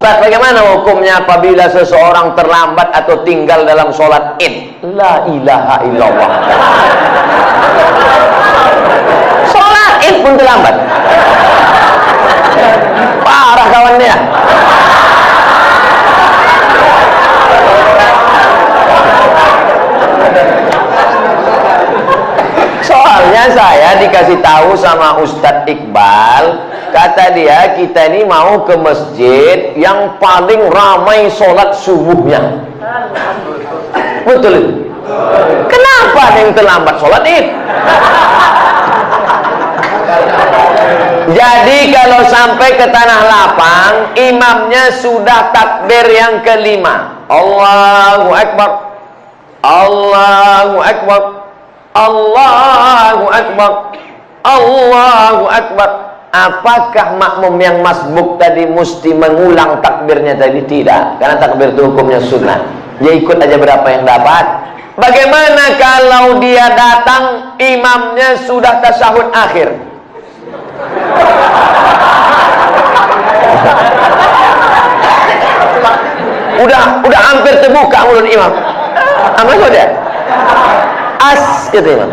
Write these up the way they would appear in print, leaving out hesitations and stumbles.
Bagaimana hukumnya apabila seseorang terlambat atau tinggal dalam sholat id? La ilaha illallah. Sholat id pun terlambat. Parah kawannya. Soalnya saya dikasih tahu sama Ustadz Iqbal, kata dia kita ini mau ke masjid yang paling ramai sholat subuhnya. Betul. Kenapa ada yang terlambat sholat id? Jadi kalau sampai ke tanah lapang, imamnya sudah takbir yang kelima. Allahu Akbar, Allahu Akbar, Allahu Akbar, Allahu Akbar. Apakah makmum yang masbuk tadi mesti mengulang takbirnya tadi? Tidak, karena takbir itu hukumnya sunnah. Dia ikut aja berapa yang dapat. Bagaimana kalau dia datang imamnya sudah tasyahud akhir? Udah hampir terbuka mulut imam. Apa dia? As gitu imam.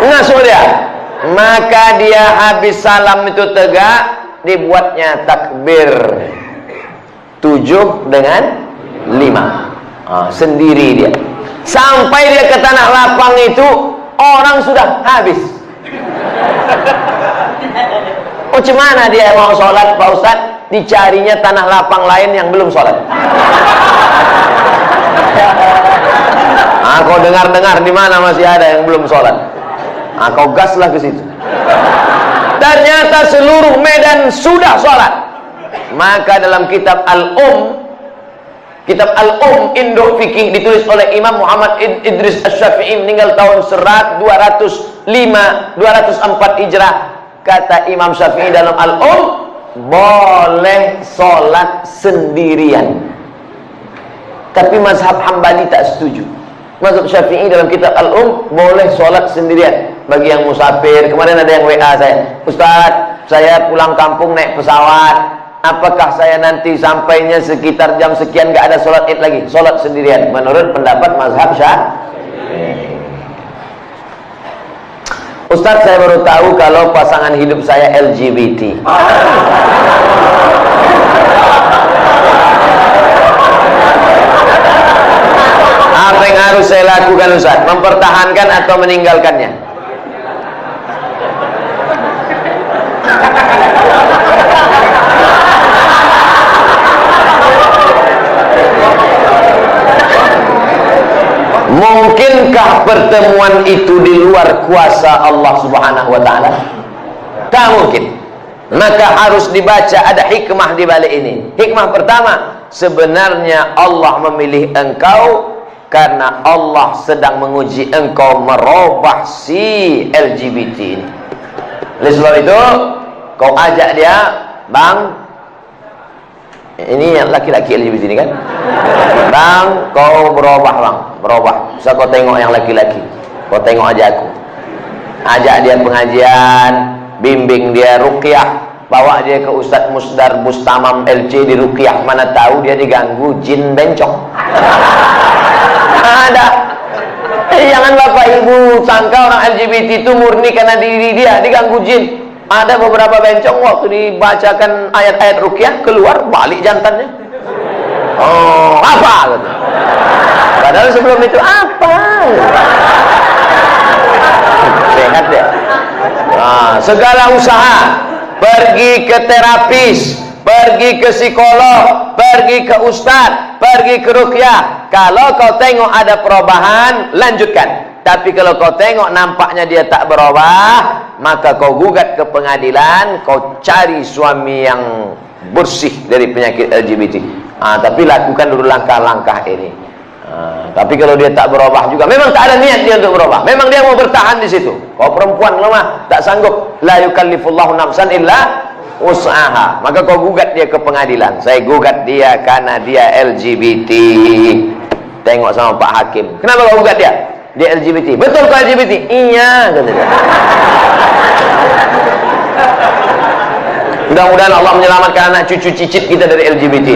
Ngasuh dia. Maka dia habis salam itu tegak, dibuatnya takbir 7 dengan 5. Sendiri dia. Sampai dia ke tanah lapang itu orang sudah habis. Oh, cemana dia mau sholat Pak Ustadz? Dicarinya tanah lapang lain yang belum sholat. Kau dengar-dengar di mana masih ada yang belum sholat. Kau gaslah ke situ. Ternyata seluruh Medan sudah sholat. Maka dalam kitab Kitab Al-Um Indo Fikih ditulis oleh Imam Muhammad Idris Asy-Syafi'i meninggal tahun 204 Hijrah. Kata Imam Syafi'i dalam Al-Um, boleh sholat sendirian. Tapi mazhab Hambali tak setuju. Mazhab Syafi'i dalam kitab Al-Um boleh sholat sendirian. Bagi yang musafir, kemarin ada yang WA saya, Ustadz, saya pulang kampung naik pesawat, apakah saya nanti sampainya sekitar jam sekian gak ada sholat id lagi? Sholat sendirian menurut pendapat mazhab Syafi'i. Ustadz, saya baru tahu kalau pasangan hidup saya LGBT. Apa yang harus saya lakukan Ustadz? Mempertahankan atau meninggalkannya? Mungkinkah pertemuan itu di luar kuasa Allah Subhanahu wa ta'ala? Tak mungkin. Maka harus dibaca, ada hikmah di balik ini. Hikmah pertama, sebenarnya Allah memilih engkau karena Allah sedang menguji engkau merubah si LGBT ini. Oleh sebab itu, kau ajak dia, Bang, ini yang laki-laki LGBT ini kan, Bang, kau berubah Bang, berubah. Bisa kau tengok yang laki-laki, kau tengok aja aku. Ajak dia pengajian, bimbing dia ruqyah, bawa dia ke Ustadz Musdar Bustamam LC di ruqyah. Mana tahu dia diganggu jin bencong. Ada. Jangan Bapak Ibu sangka orang LGBT itu murni karena diri dia diganggu jin. Ada beberapa bencong waktu dibacakan ayat-ayat ruqyah keluar balik jantannya. Oh, apa? Padahal sebelum itu apa? Sehat ya. Segala usaha, pergi ke terapis, pergi ke psikolog, pergi ke ustadz, pergi ke ruqyah. Kalau kau tengok ada perubahan, lanjutkan. Tapi kalau kau tengok nampaknya dia tak berubah, maka kau gugat ke pengadilan, kau cari suami yang bersih dari penyakit LGBT. Tapi lakukan dulu langkah-langkah ini. Tapi kalau dia tak berubah juga, memang tak ada niat dia untuk berubah, memang dia mau bertahan di situ. Kau perempuan lemah, tak sanggup. La yukallifullahu nafsan illa usaha. Maka kau gugat dia ke pengadilan. Saya gugat dia karena dia LGBT. Tengok sama Pak Hakim. Kenapa kau gugat dia? Dia LGBT. Betul kau LGBT? Iya, kata dia. Mudah-mudahan Allah menyelamatkan anak cucu cicit kita dari LGBT.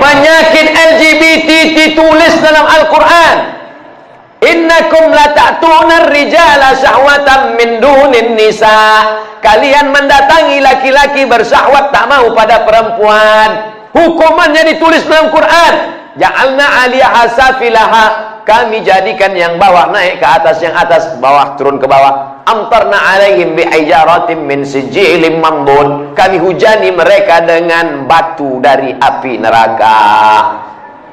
Penyakit LGBT ditulis dalam Al-Quran. Innakum la ta'tuna ar-rijala syahwatan min dunin nisa. Kalian mendatangi laki-laki bersyahwat tak mau pada perempuan. Hukumannya ditulis dalam Quran. Ja'alna 'aliyaha safilaha. Kami jadikan yang bawah naik ke atas, yang atas bawah turun ke bawah. Amtarna 'alaihim bi'ijaratin min sijilin mambun. Kami hujani mereka dengan batu dari api neraka.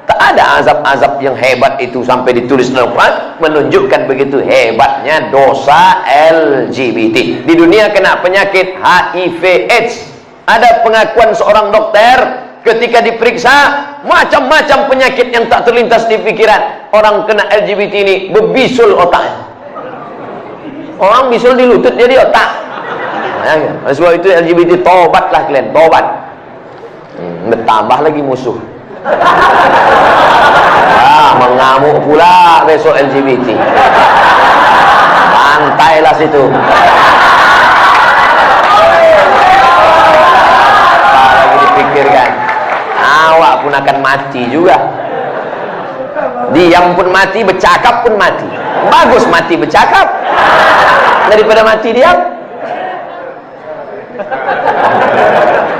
Tak ada azab-azab yang hebat itu sampai ditulis dalam Quran, menunjukkan begitu hebatnya dosa LGBT. Di dunia kena penyakit HIV/AIDS. Ada pengakuan seorang dokter ketika diperiksa, macam-macam penyakit yang tak terlintas di pikiran. Orang kena LGBT ini berbisul otaknya. Orang bisul di lutut, dia di otak. Nah, sebab itu LGBT, tobatlah kalian, tobat. Bertambah lagi musuh. Mengamuk pula besok LGBT. Pantailah situ. Apa lagi dipikirkan? Awak pun akan mati juga. Diam pun mati, bercakap pun mati. Bagus mati bercakap daripada mati diam.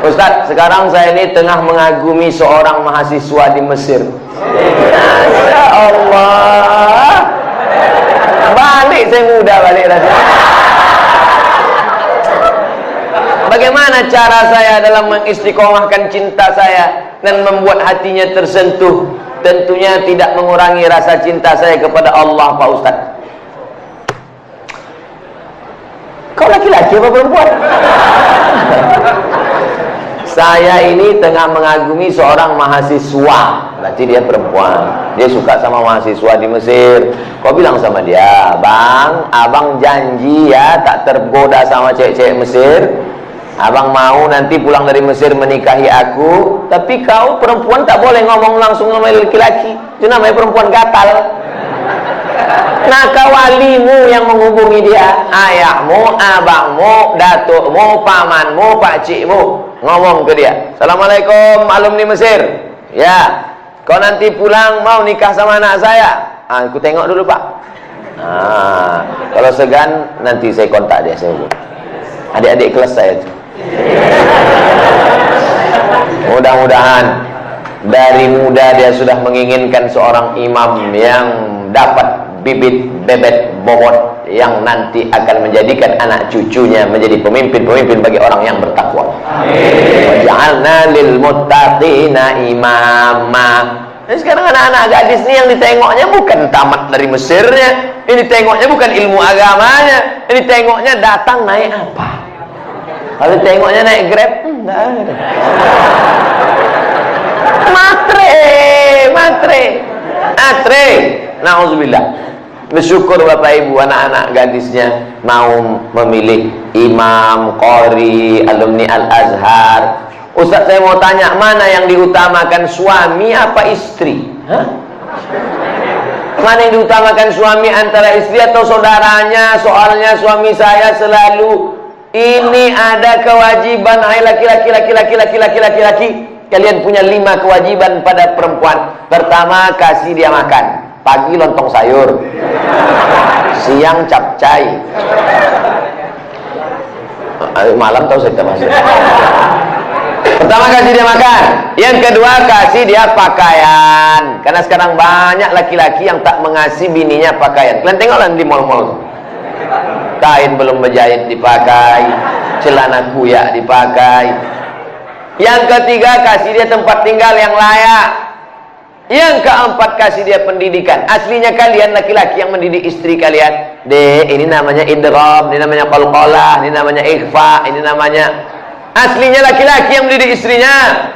Ustaz, sekarang saya ini tengah mengagumi seorang mahasiswa di Mesir. Masya Allah. Balik saya muda balik rasanya. Bagaimana cara saya dalam mengistiqomahkan cinta saya dan membuat hatinya tersentuh? Tentunya tidak mengurangi rasa cinta saya kepada Allah, Pak Ustaz. Kau laki-laki apa perempuan? Saya ini tengah mengagumi seorang mahasiswa. Berarti dia perempuan. Dia suka sama mahasiswa di Mesir. Kau bilang sama dia, Bang, abang janji ya tak tergoda sama cewek-cewek Mesir. Abang mau nanti pulang dari Mesir menikahi aku. Tapi kau perempuan tak boleh ngomong langsung sama laki-laki. Itu namanya perempuan gatal. Nah, walimu yang menghubungi dia, ayahmu, abangmu, datukmu, pamanmu, pakcikmu, ngomong ke dia, Assalamualaikum alumni Mesir. Ya, kau nanti pulang mau nikah sama anak saya. Aku tengok dulu, Pak. Kalau segan nanti saya kontak dia, saya hubungi. Adik-adik kelas saya itu. Mudah-mudahan dari muda dia sudah menginginkan seorang imam yang dapat bibit bebet bobot yang nanti akan menjadikan anak cucunya menjadi pemimpin-pemimpin bagi orang yang bertakwa. Waj'alna lil muttaqina imama. Nah, sekarang anak-anak gadis ini yang ditengoknya bukan tamat dari Mesirnya, ini tengoknya bukan ilmu agamanya, ini tengoknya datang naik apa. Kalau tengoknya naik Grab, enggak ada. Matre. Nauzubillah. Bersyukur Bapak Ibu, anak-anak gadisnya mau memilih imam, qori, alumni Al-Azhar. Ustaz, saya mau tanya, mana yang diutamakan, suami apa istri? Mana yang diutamakan, suami antara istri atau saudaranya? Soalnya suami saya selalu ini ada kewajiban. Hai laki-laki. Kalian punya 5 kewajiban pada perempuan. Pertama, kasih dia makan. Pagi lontong sayur, siang capcay, malam tahu saya masuk. Pertama, kasih dia makan. Yang kedua, kasih dia pakaian. Karena sekarang banyak laki-laki yang tak mengasihi bininya pakaian. Kalian tengoklah di mall-mall, kain belum berjahit dipakai, celana kuyak dipakai. Yang ketiga, kasih dia tempat tinggal yang layak. Yang keempat, kasih dia pendidikan. Aslinya kalian laki-laki yang mendidik istri kalian. Ini namanya idgham, ini namanya qalqalah, ini namanya ikhfa, ini namanya. Aslinya laki-laki yang mendidik istrinya.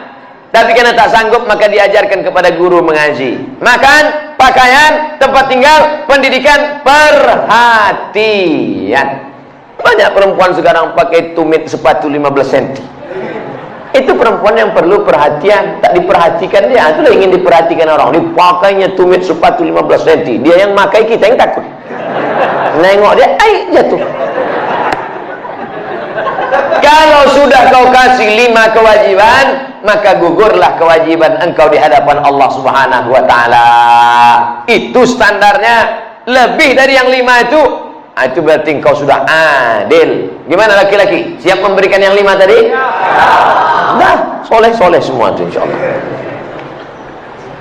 Tapi karena tak sanggup, maka diajarkan kepada guru mengaji. Makan, pakaian, tempat tinggal, pendidikan, perhatian. Banyak perempuan sekarang pakai tumit sepatu 15 cm. Itu perempuan yang perlu perhatian, tak diperhatikan dia. Itulah ingin diperhatikan orang. Dipakainya tumit sepatu 15 cm. Dia yang makai, kita yang takut. Nengok dia, jatuh. Kalau sudah kau kasih 5 kewajiban, maka gugurlah kewajiban engkau di hadapan Allah Subhanahu wa taala. Itu standarnya. Lebih dari yang 5 itu berarti engkau sudah adil. Gimana laki-laki? Siap memberikan yang 5 tadi? Nah, soleh-soleh semua itu insyaallah.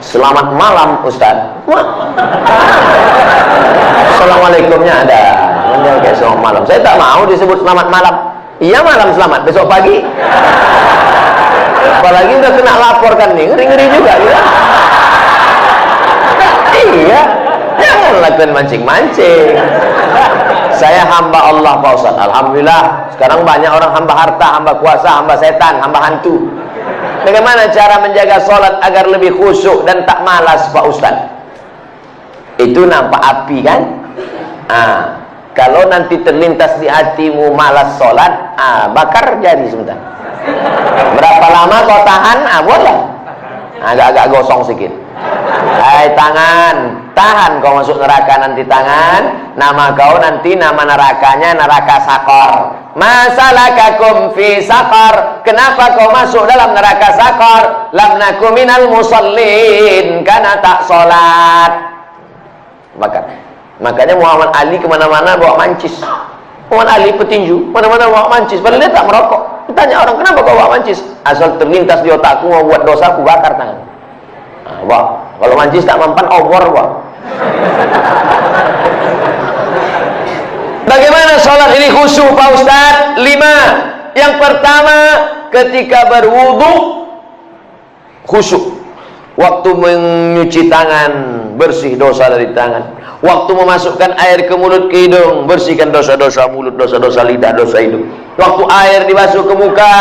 Selamat malam Ustaz. Assalamualaikumnya ada. Menjaga selamat malam. Saya tak mau disebut selamat malam. Iya malam selamat, besok pagi. Apalagi udah kena laporkan nih, ngeri-ngeri juga gitu. Iya, jangan lakukan mancing-mancing. Saya hamba Allah Pak Ustaz. Alhamdulillah, sekarang banyak orang hamba harta, hamba kuasa, hamba setan, hamba hantu. Bagaimana cara menjaga sholat agar lebih khusyuk dan tak malas Pak Ustaz? Itu nampak api kan? Kalau nanti terlintas di hatimu malas sholat, bakar jari sebentar. Berapa lama kau tahan? Boleh. Agak-agak gosong sedikit. Hai tangan, tahan kau masuk neraka nanti tangan. Nama kau nanti nama nerakanya neraka sakor. Masalakakum fi sakor. Kenapa kau masuk dalam neraka sakor? Lam nakum minal musallin, karena tak sholat. Makanya Muhammad Ali kemana-mana bawa mancis. Muhammad Ali petinju, mana-mana bawa mancis. Padahal dia tak merokok. Ditanya orang, kenapa kau bawa mancis? Asal terlintas di otakku mau buat dosa, aku bakar tangan. Wah, kalau mancis tak mempan, obor wah. Bagaimana sholat ini khusyuk Pak Ustaz? 5. Yang pertama, ketika berwudu khusyuk. Waktu menyuci tangan, bersih dosa dari tangan. Waktu memasukkan air ke mulut, ke hidung, bersihkan dosa-dosa mulut, dosa-dosa lidah, dosa hidung. Waktu air dibasuh ke muka,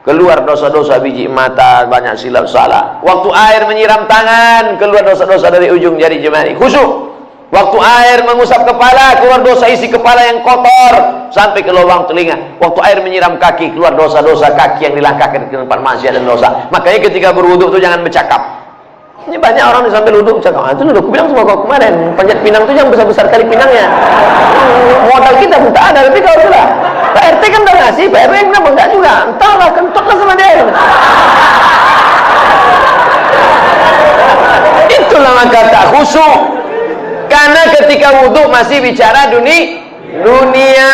keluar dosa-dosa biji mata, banyak silap salah. Waktu air menyiram tangan, keluar dosa-dosa dari ujung jari jemari. Khusyuk. Waktu air mengusap kepala, keluar dosa isi kepala yang kotor sampai ke lubang telinga. Waktu air menyiram kaki, keluar dosa-dosa kaki yang dilangkahkan ke tempat maksiat dan dosa. Makanya ketika berwudu itu jangan bercakap. Ini banyak orang yang sambil duduk cakap, itu duduk, aku bilang sama kau kemarin, panjat pinang itu yang besar-besar kali pinangnya. Modal kita pun tak ada, tapi kau sudah. Pak RT kan udah ngasih, Pak RW kenapa enggak juga? Entahlah, kentutlah sama dia. Itulah maka tak khusyuk. Karena ketika wudhu masih bicara dunia.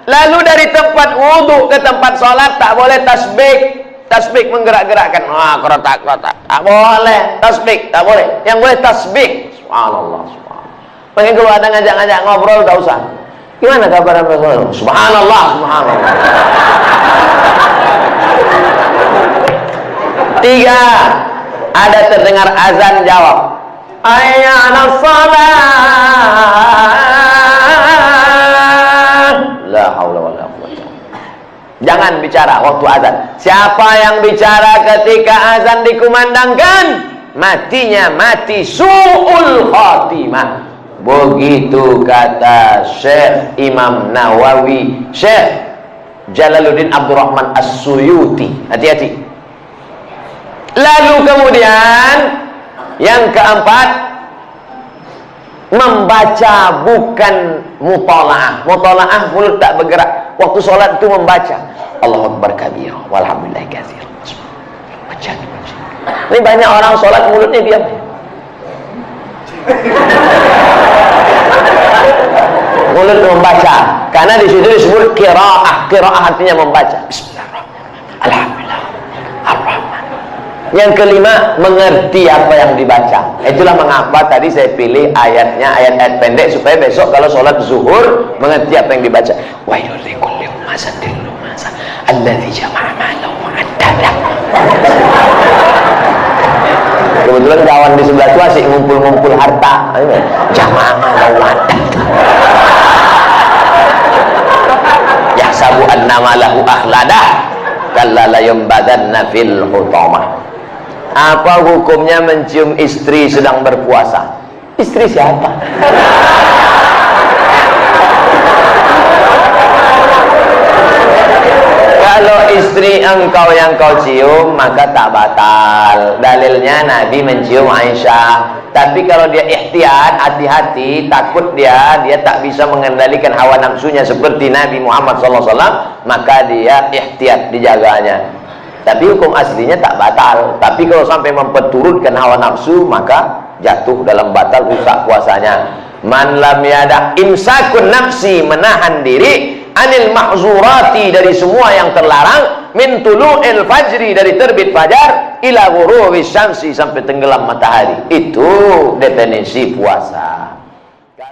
Lalu dari tempat wudhu ke tempat sholat tak boleh tasbih. Tasbih menggerak-gerakkan. Kerotak. Tak boleh. Tasbih tak boleh. Yang boleh tasbih. Subhanallah. Pengen kalau ada ngajak-ngajak ngobrol tak usah. Gimana kabar Rasulullah? Subhanallah. 3. Ada terdengar azan, jawab. Hayya 'alas shalah. La haula wala quwwata. Jangan bicara waktu azan. Siapa yang bicara ketika azan dikumandangkan, matinya mati su'ul khatimah. Begitu kata Syekh Imam Nawawi, Syekh Jalaluddin Abdurrahman As-Suyuti. Hati-hati. Lalu kemudian yang keempat, membaca bukan mutalaah. Mutalaah mulut tak bergerak. Waktu sholat itu membaca. Allahu Akbar kabir, walhamdulillah katsir. Baca. Ini banyak orang sholat mulutnya diam. Mulut membaca. Karena di situ disebut qiraah. Qiraah artinya membaca. Bismillahirrahmanirrahim. Alhamdulillah. Ar-Rahman. Yang kelima, mengerti apa yang dibaca. Itulah mengapa tadi saya pilih ayatnya, ayat-ayat pendek, supaya besok kalau sholat zuhur mengerti apa yang dibaca. Wailul likulli humazatin lumazah alladzi jama'a malahu wa 'addada. Kebetulan kawan di sebelah itu asik ngumpul-ngumpul harta. Jama'a malahu wa 'addada. Yahsabu anna malahu akhladah kalla la yumbadanna fil hutamah. Apa hukumnya mencium istri sedang berpuasa? Istri siapa? Kalau istri engkau yang kau cium, maka tak batal. Dalilnya Nabi mencium Aisyah. Tapi kalau dia ihtiyat, hati-hati, takut dia tak bisa mengendalikan hawa nafsunya seperti Nabi Muhammad SAW, maka dia ihtiyat, dijaganya. Tapi hukum aslinya tak batal. Tapi kalau sampai memperturutkan hawa nafsu, maka jatuh dalam batal, rusak puasanya. Man lam yada imsakun nafsi, menahan diri, anil mahzurati, dari semua yang terlarang, min tulu'il fajri, dari terbit fajar, ila ghurubi syamsi, sampai tenggelam matahari. Itu definisi puasa.